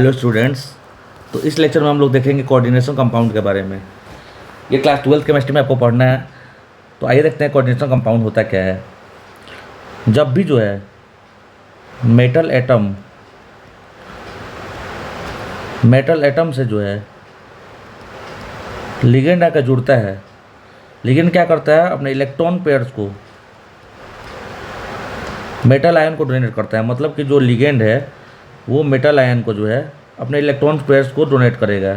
Hello students. तो इस lecture में हम लोग देखेंगे कोऑर्डिनेशन कंपाउंड के बारे में। ये क्लास 12 केमिस्ट्री में आपको पढ़ना है। तो आइए देखते हैं कोऑर्डिनेशन कंपाउंड होता क्या है। जब भी जो है मेटल एटम से जो है लिगेंड आकर जुड़ता है, लिगेंड क्या करता है, अपने इलेक्ट्रॉन पेयर्स को मेटल आयन को डोनेट करता है। मतलब कि जो लिगेंड है वो मेटल आयन को जो है अपने इलेक्ट्रॉन पेयर्स को डोनेट करेगा।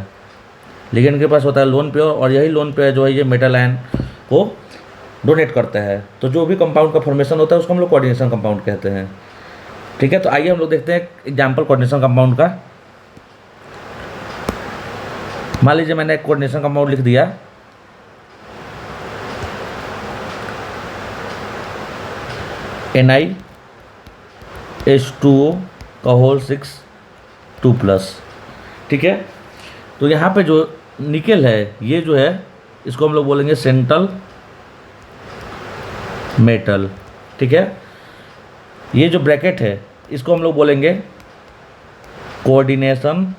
लिगेंड के पास होता है लोन पेयर, और यही लोन पेयर जो है ये मेटल आयन को डोनेट करता है। तो जो भी कंपाउंड का फॉर्मेशन होता है उसको हम लोग कोऑर्डिनेशन कंपाउंड कहते हैं। ठीक है, तो आइए हम लोग देखते हैं एग्जाम्पल कोऑर्डिनेशन कंपाउंड का। मान लीजिए मैंने एक कोऑर्डिनेशन कंपाउंड लिख दिया, NiH2O का होल 6 2+। ठीक है, तो यहाँ पे जो निकेल है ये जो है इसको हम लोग बोलेंगे सेंट्रल मेटल। ठीक है, ये जो ब्रैकेट है इसको हम लोग बोलेंगे कोऑर्डिनेशन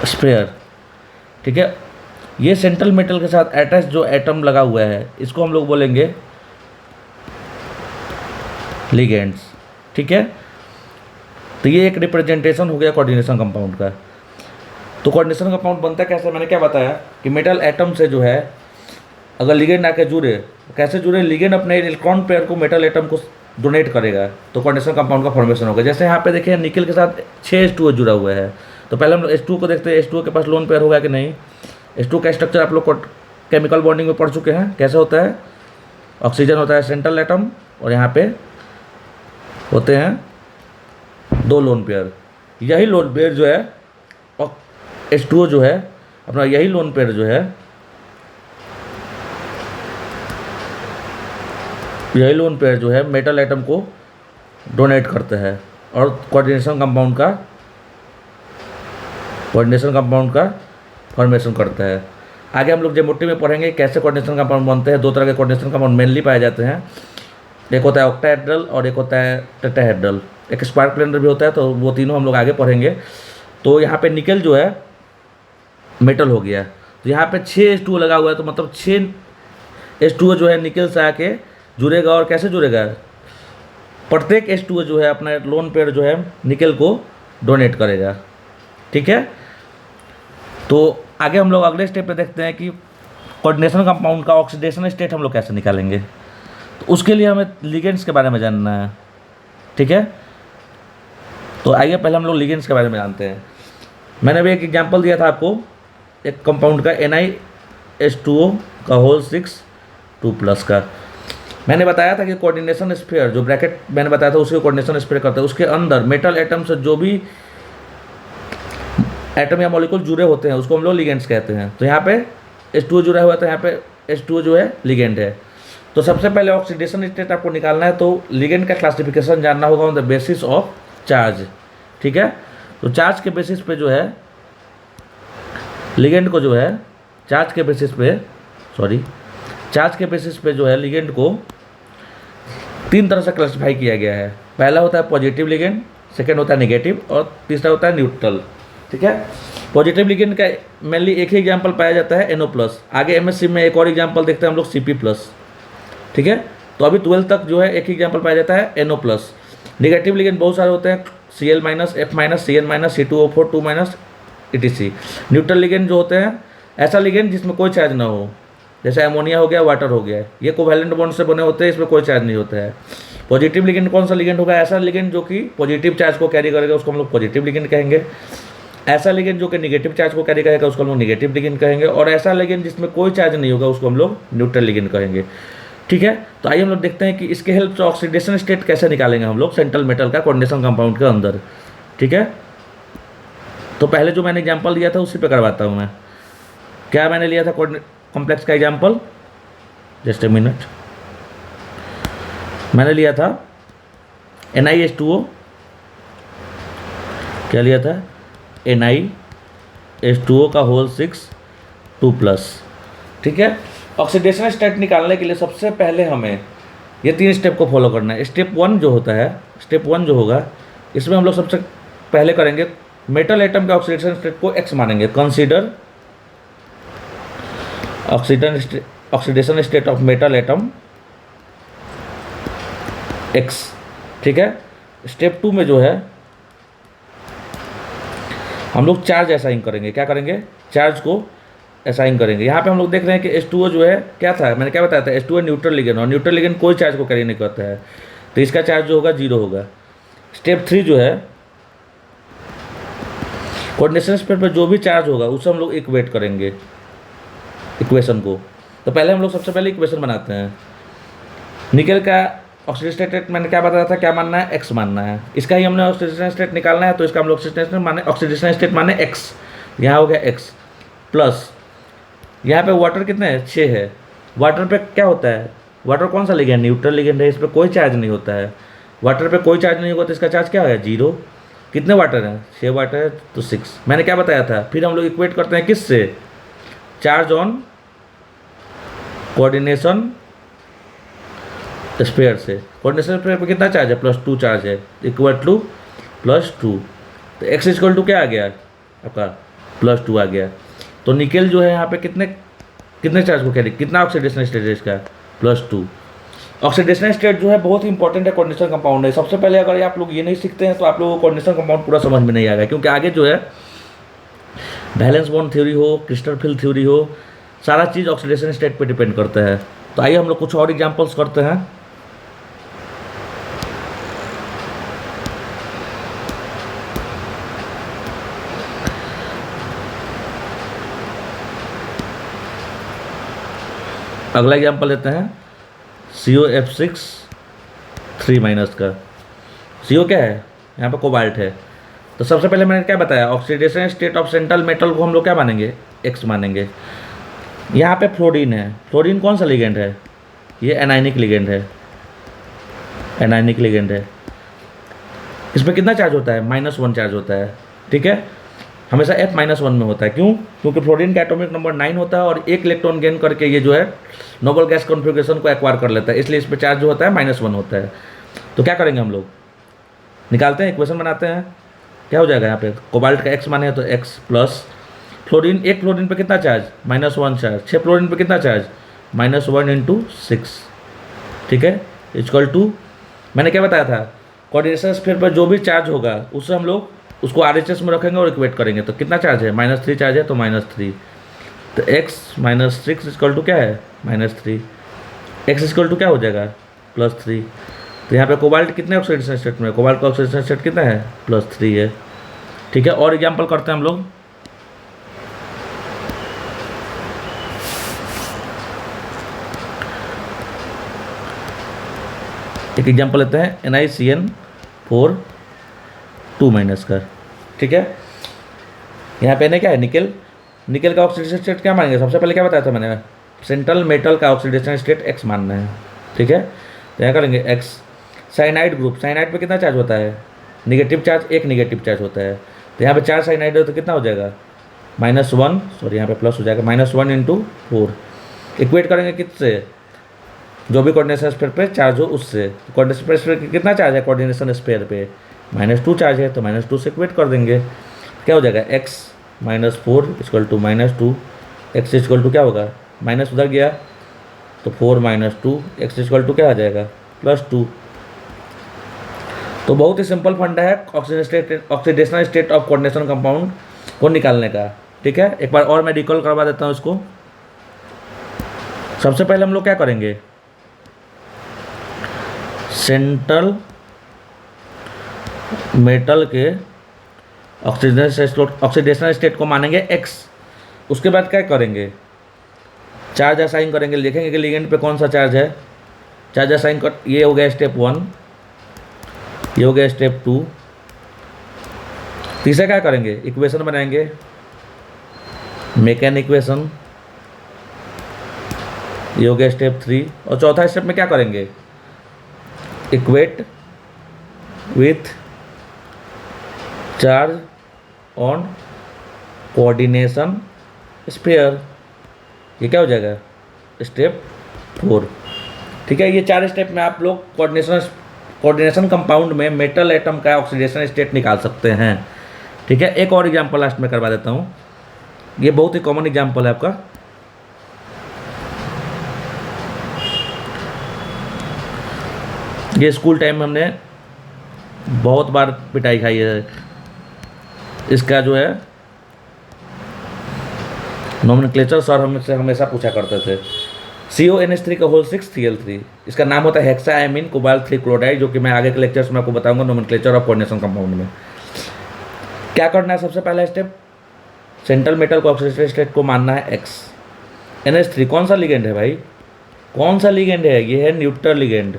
स्फीयर। ठीक है, ये सेंट्रल मेटल के साथ अटैच जो एटम लगा हुआ है इसको हम लोग बोलेंगे लिगेंड्स। ठीक है, तो ये एक रिप्रेजेंटेशन हो गया कोऑर्डिनेशन कंपाउंड का। तो कोऑर्डिनेशन कंपाउंड बनता कैसे, मैंने क्या बताया कि मेटल एटम से जो है अगर लिगेंड आके जुड़े, कैसे जुड़े, लिगेंड अपने इलेक्ट्रॉन पेयर को मेटल एटम को डोनेट करेगा तो कोऑर्डिनेशन कंपाउंड का फॉर्मेशन होगा। जैसे यहाँ पे देखिए निकेल के साथ 6H2O जुड़ा हुआ है। तो पहले हम लोग H2O को देखते हैं, H2O के पास लोन पेयर होगा कि नहीं। H2O का स्ट्रक्चर आप लोग केमिकल बॉन्डिंग में पढ़ चुके हैं, कैसे होता है। ऑक्सीजन होता है सेंट्रल एटम और यहाँ पे होते हैं 2 लोन पेयर। यही लोन पेयर जो है और H2O जो है अपना, यही लोन पेयर जो है, यही लोन पेयर जो है मेटल एटम को डोनेट करता है और कोऑर्डिनेशन कंपाउंड का फॉर्मेशन करता है। आगे हम लोग जेमोट्री में पढ़ेंगे कैसे कोऑर्डिनेशन कंपाउंड बनते हैं। 2 तरह के कोऑर्डिनेशन कंपाउंड मेनली पाए जाते हैं, एक होता है ऑक्टाहेड्रल और एक होता है टेट्राहेड्रल। एक स्क्वायर प्लेनर भी होता है, तो वो तीनों हम लोग आगे पढ़ेंगे। तो यहाँ पे निकेल जो है मेटल हो गया, तो यहाँ पे 6H2O लगा हुआ है, तो मतलब 6H2O जो है निकेल से आके जुड़ेगा। और कैसे जुड़ेगा, प्रत्येक H2O जो है अपना लोन पेयर जो है निकेल को डोनेट करेगा। ठीक है, तो आगे हम लोग अगले स्टेप पे देखते हैं कि कोऑर्डिनेशन कंपाउंड का ऑक्सीडेशन स्टेट हम लोग कैसे निकालेंगे। तो उसके लिए हमें लिगेंड्स के बारे में जानना है। ठीक है, तो आइए पहले हम लोग लिगेंड्स के बारे में जानते हैं। मैंने अभी एक एग्जांपल दिया था आपको एक कंपाउंड का NiH2O का होल 6 2+ का। मैंने बताया था कि कोऑर्डिनेशन स्फीयर जो ब्रैकेट मैंने बताया था उसके कोऑर्डिनेशन स्फीयर करता है। उसके अंदर मेटल एटम से जो भी एटम या मॉलिक्यूल जुड़े होते हैं उसको हम लोग लिगेंड्स कहते हैं। तो यहाँ पे H2O जुड़ा हुआ है, तो यहाँ पे H2O जो है लिगेंड है। तो सबसे पहले ऑक्सीडेशन स्टेट आपको निकालना है, तो लिगेंड का क्लासिफिकेशन जानना होगा on the basis of charge. ठीक है, तो चार्ज के बेसिस पे जो है लिगेंड को जो है चार्ज के बेसिस पे जो है लिगेंड को 3 तरह से क्लासिफाई किया गया है। पहला होता है पॉजिटिव लिगेंड, सेकेंड होता है नेगेटिव और तीसरा होता है न्यूट्रल। ठीक है, पॉजिटिव लिगेंड का मेनली एक ही एग्जाम्पल पाया जाता है NO+। आगे MSc में एक और एग्जाम्पल देखते हैं हम लोग Cp+। ठीक है, तो अभी 12 तक जो है एक ही एग्जाम्पल पाया जाता है NO+। नेगेटिव लिगेंड बहुत सारे होते हैं, Cl-, F-, Cn-, C2O4 2-, etc। Neutral ligand जो होते हैं ऐसा लिगेंड जिसमें कोई चार्ज ना हो, जैसे अमोनिया हो गया, वाटर हो गया, ये कोवैलेंट बॉन्ड से बने होते हैं, इसमें कोई चार्ज नहीं होता है। पॉजिटिव लिगेंड कौन सा लिगेंड होगा, ऐसा लिगेंड जो कि पॉजिटिव चार्ज को कैरी करेगा उसको हम लोग पॉजिटिव लिगेंड कहेंगे। ऐसा लिगेंड जो कि नेगेटिव चार्ज को कैरी करेगा उसको हम लोग नेगेटिव लिगेंड कहेंगे। और ऐसा लिगेंड जिसमें कोई चार्ज नहीं होगा उसको हम लोग न्यूट्रल लिगेंड कहेंगे। ठीक है, तो आइए हम लोग देखते हैं कि इसके हेल्प से ऑक्सीडेशन स्टेट कैसे निकालेंगे हम लोग सेंट्रल मेटल का कोऑर्डिनेशन कंपाउंड के अंदर। ठीक है, तो पहले जो मैंने एग्जांपल दिया था उसी पे करवाता हूँ मैं। क्या मैंने लिया था कॉम्प्लेक्स का एग्जांपल, जस्ट ए मिनट। मैंने लिया था NiH2O, क्या लिया था, NiH2O का होल 6 2+। ठीक है, ऑक्सीडेशन स्टेट निकालने के लिए सबसे पहले हमें ये 3 स्टेप को फॉलो करना है। स्टेप 1 जो होगा इसमें हम लोग सबसे पहले करेंगे, मेटल एटम के ऑक्सीडेशन स्टेट को x मानेंगे। Consider oxidation state of metal atom x, ठीक है। स्टेप 2 में जो है हम लोग चार्ज असाइन करेंगे। क्या करेंगे? चार्ज को असाइन करेंगे। यहाँ पे हम लोग देख रहे हैं कि H2O जो है क्या था, मैंने क्या बताया था, H2O न्यूट्रल लिगेंड, और न्यूट्रल लिगेंड कोई चार्ज को कैरी नहीं करता है, तो इसका चार्ज जो होगा 0 होगा। स्टेप 3 जो है कोऑर्डिनेशन स्टेट पर जो भी चार्ज होगा उससे हम लोग इक्वेट करेंगे इक्वेशन को। तो पहले हम लोग सबसे पहले इक्वेशन बनाते हैं। निकल का ऑक्सीडेशन स्टेट मैंने क्या बताया था, क्या मानना है, x मानना है। इसका ही हमने ऑक्सीडेशन स्टेट निकालना है, तो इसका हम लोग ऑक्सीडेशन स्टेट माने x, यहाँ हो गया x प्लस यहाँ पे वाटर कितने है, 6 है। वाटर पे क्या होता है, वाटर कौन सा लिगेंड, न्यूट्रल लिगेंड है, इस पर कोई चार्ज नहीं होता है। वाटर पे कोई चार्ज नहीं होगा तो इसका चार्ज क्या है, 0। कितने वाटर हैं, 6 वाटर है तो 6। मैंने क्या बताया था, फिर हम लोग इक्वेट करते हैं किससे, चार्ज ऑन कोऑर्डिनेशन स्पेयर से। कोऑर्डिनेशन स्पेयर पे कितना चार्ज है, +2 चार्ज है, इक्वल टू +2। तो x इक्वल टू क्या आ गया आपका, +2 आ गया। तो निकेल जो है यहाँ पे कितने चार्ज को कैरी, कितना ऑक्सीडेशन स्टेट है इसका, +2। ऑक्सीडेशन स्टेट जो है बहुत ही इंपॉर्टेंट है, कोऑर्डिनेशन कंपाउंड है। सबसे पहले अगर आप लोग ये नहीं सीखते हैं तो आप लोगों को कोऑर्डिनेशन कंपाउंड पूरा समझ में नहीं आएगा, क्योंकि आगे जो है वैलेंस बॉन्ड थ्योरी हो, क्रिस्टल फिल थ्योरी हो, सारा चीज़ ऑक्सीडेशन स्टेट पे डिपेंड करता है। तो आइए हम लोग कुछ और एग्जांपल्स करते हैं। अगला एग्जांपल लेते हैं COF6 3- का। CO क्या है, यहाँ पे कोबाल्ट है। तो सबसे पहले मैंने क्या बताया, oxidation state of central metal को हम लोग क्या मानेंगे, x मानेंगे। यहाँ पे फ्लोरीन है, फ्लोरीन कौन सा लिगेंड है, ये एनायनिक लिगेंड है, एनायनिक लिगेंड है। इसमें कितना चार्ज होता है, -1 चार्ज होता है, ठीक है। हमेशा F-1 में होता है, क्यों, क्योंकि फ्लोरीन का एटॉमिक नंबर 9 होता है और 1 इलेक्ट्रॉन गेन करके ये जो है नोबल गैस कॉन्फ़िगरेशन को एक्वायर कर लेता है, इसलिए इस पर चार्ज जो होता है -1 होता है। तो क्या करेंगे हम लोग, निकालते हैं, इक्वेशन बनाते हैं। क्या हो जाएगा यहाँ पे, कोबाल्ट का x माने तो x प्लस फ्लोरीन, एक फ्लोरीन पे कितना चार्ज, -1 चार्ज, 6 फ्लोरीन पे कितना चार्ज, -1 × 6, ठीक है, इक्वल टू, मैंने क्या बताया था, कोऑर्डिनेशन स्फीयर पर जो भी चार्ज होगा उससे हम लोग उसको RHS में रखेंगे और इक्वेट करेंगे। तो कितना चार्ज है, -3 चार्ज है, तो -3। तो x - 6 इक्वल टू क्या है, -3। x इक्वल टू क्या हो जाएगा, +3। तो यहाँ पे कोबाल्ट कितने ऑक्सीडेशन स्टेट में, कोबाल्ट का ऑक्सीडेशन स्टेट कितना है, +3 है, ठीक है। और एग्जाम्पल करते हैं हम लोग। एक एग्जाम्पल लेते हैं NiCN4 2- का, ठीक है। यहाँ पे क्या है, निकेल का ऑक्सीडेशन स्टेट क्या मानेंगे, सबसे पहले क्या बताया था मैंने, सेंट्रल मेटल का ऑक्सीडेशन स्टेट x मानना है, ठीक है। तो यहाँ करेंगे x। साइनाइड ग्रुप, साइनाइड पे कितना चार्ज होता है, नेगेटिव चार्ज, एक नेगेटिव चार्ज होता है। तो यहाँ पे 4 साइनाइड है तो कितना हो जाएगा, -1, सॉरी यहाँ पे प्लस हो जाएगा, -1 × 4। इक्वेट करेंगे किससे, जो भी कोऑर्डिनेशन स्पेयर पे चार्ज हो उससे। कोऑर्डिनेशन स्पेयर पे कितना चार्ज है, कोऑर्डिनेशन स्पेयर पे -2 चार्ज है, तो -2 से इक्वेट कर देंगे। क्या हो जाएगा, x - 4 equal to -2, x equal to क्या होगा, माइनस उधर गया तो 4 - 2, x इक्वल टू क्या आ जाएगा, +2। तो बहुत ही सिंपल फंडा है ऑक्सीडेशनल स्टेट ऑफ कोऑर्डिनेशन कंपाउंड को निकालने का, ठीक है। एक बार और मैं रिकॉल करवा देता हूँ इसको। सबसे पहले हम लोग क्या करेंगे, सेंट्रल मेटल के ऑक्सीडेशनल स्टेट को मानेंगे x। उसके बाद क्या करेंगे, चार्ज असाइन करेंगे, देखेंगे कि लिगेंड पे कौन सा चार्ज है, चार्ज असाइन कर, ये हो गया स्टेप 1, ये हो गया स्टेप 2। तीसरा क्या करेंगे, इक्वेशन बनाएंगे, मेकैन इक्वेशन, ये हो गया स्टेप 3। और चौथा स्टेप में क्या करेंगे, equate with charge on coordination sphere, ये क्या हो जाएगा, स्टेप 4, ठीक है। ये 4 स्टेप में आप लोग कोऑर्डिनेशन कंपाउंड में मेटल एटम का ऑक्सीडेशन स्टेट निकाल सकते हैं। ठीक है, एक और एग्जांपल लास्ट में करवा देता हूँ, ये बहुत ही कॉमन एग्जांपल है आपका। ये स्कूल टाइम में हमने बहुत बार पिटाई खाई है इसका, जो है नोमेनक्लेचर सर हमसे हमेशा पूछा करते थे। CONH3 का होल 6 Cl3, इसका नाम होता है हेक्साएमीन कोबाल्ट 3 क्लोराइड, जो कि मैं आगे के लेक्चर्स में आपको बताऊंगा नोमेनक्लेचर ऑफ कोऑर्डिनेशन कंपाउंड में। क्या करना है, सबसे पहला स्टेप सेंट्रल मेटल को ऑक्सीडेशन स्टेट को मानना है X। NH3 कौन सा लिगेंड है भाई, कौन सा लिगेंड है, ये है न्यूट्रल लिगेंड।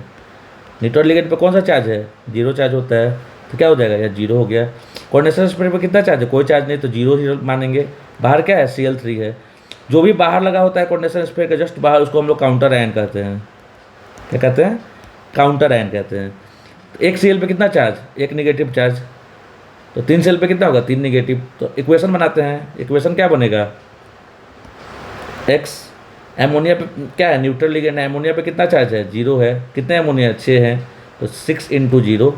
न्यूट्रल लिगेंड पे कौन सा चार्ज है, 0 चार्ज होता है, तो क्या हो जाएगा, या 0 हो गया। कोऑर्डिनेशन स्टेट पे कितना चार्ज है, कोई चार्ज नहीं, तो 0 ही मानेंगे। बाहर क्या है, Cl3 है। जो भी बाहर लगा होता है कोऑर्डिनेशन स्फीयर के जस्ट बाहर, उसको हम लोग काउंटर आयन कहते हैं। क्या कहते हैं, काउंटर आयन कहते हैं। तो एक Cl पे कितना चार्ज, एक निगेटिव चार्ज, तो 3 Cl पे कितना होगा, 3 निगेटिव। तो इक्वेशन बनाते हैं, इक्वेशन क्या बनेगा, X। एमोनिया पे क्या है, न्यूट्रल लिगेंड है, एमोनिया पे कितना चार्ज है, 0 है। कितने एमोनिया, 6 है, तो 6 × 0।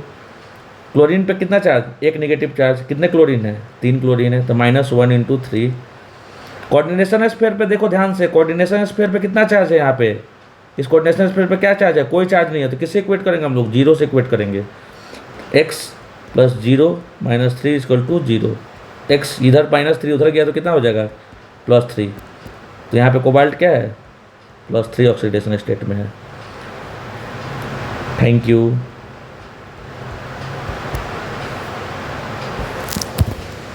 क्लोरीन पे कितना चार्ज, एक निगेटिव चार्ज, कितने क्लोरीन है, 3 क्लोरीन है, तो -1 × 3। कोऑर्डिनेशन स्फीयर पे देखो ध्यान से, कोऑर्डिनेशन स्फीयर पे कितना चार्ज है, यहाँ पे इस कोऑर्डिनेशन स्फीयर पे क्या चार्ज है, कोई चार्ज नहीं है, तो किससे इक्वेट करेंगे हम लोग, 0 से इक्वेट करेंगे। x + 0 - 3 = 0। x इधर -3 उधर गया तो कितना हो जाएगा, +3। तो यहाँ पे कोबाल्ट क्या है, +3 ऑक्सीडेशन स्टेट में है। Thank you.